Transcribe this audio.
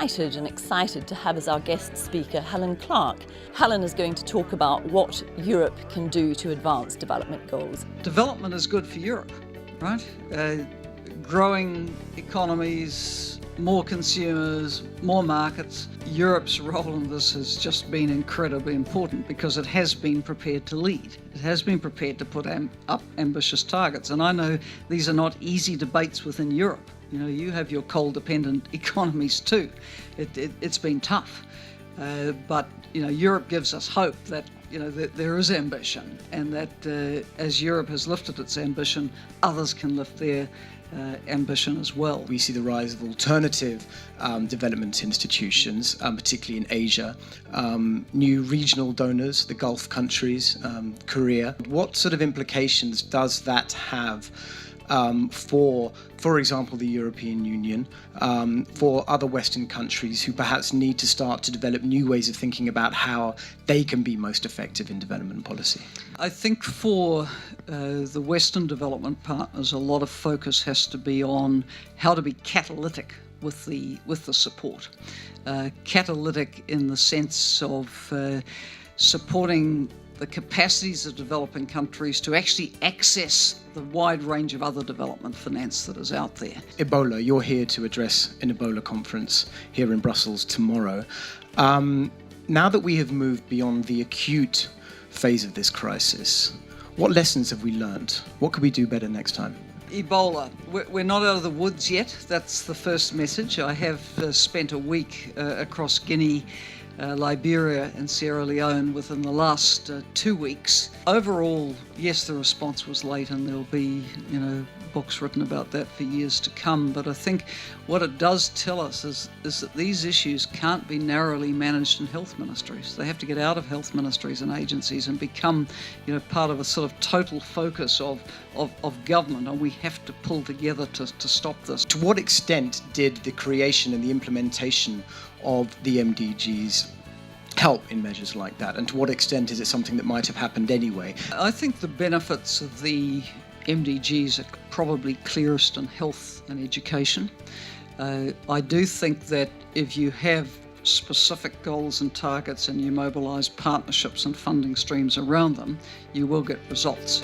delighted and excited to have as our guest speaker Helen Clark. Helen is going to talk about what Europe can do to advance development goals. Development is good for Europe, right? Growing economies, more consumers, more markets. Europe's role in this has just been incredibly important because it has been prepared to lead. It has been prepared to put up ambitious targets. And I know these are not easy debates within Europe. You know, you have your coal-dependent economies too. It's been tough. But, you know, Europe gives us hope that, you know, that there is ambition and that as Europe has lifted its ambition, others can lift their ambition as well. We see the rise of alternative development institutions, particularly in Asia, new regional donors, the Gulf countries, Korea. What sort of implications does that have for example, the European Union, for other Western countries who perhaps need to start to develop new ways of thinking about how they can be most effective in development policy? I think for the Western development partners, a lot of focus has to be on how to be catalytic with the support. Catalytic in the sense of supporting the capacities of developing countries to actually access the wide range of other development finance that is out there. Ebola, you're here to address an Ebola conference here in Brussels tomorrow. Now that we have moved beyond the acute phase of this crisis, what lessons have we learned? What could we do better next time? Ebola. We're not out of the woods yet. That's the first message. I have spent a week across Guinea, Liberia and Sierra Leone within the last 2 weeks. Overall, yes, the response was late and there'll be, you know, books written about that for years to come. But I think what it does tell us is that these issues can't be narrowly managed in health ministries. They have to get out of health ministries and agencies and become, you know, part of a sort of total focus of government, and we have to pull together to stop this. To what extent did the creation and the implementation of the MDGs help in measures like that? And to what extent is it something that might have happened anyway? I think the benefits of the MDGs are probably clearest in health and education. I do think that if you have specific goals and targets and you mobilise partnerships and funding streams around them, you will get results.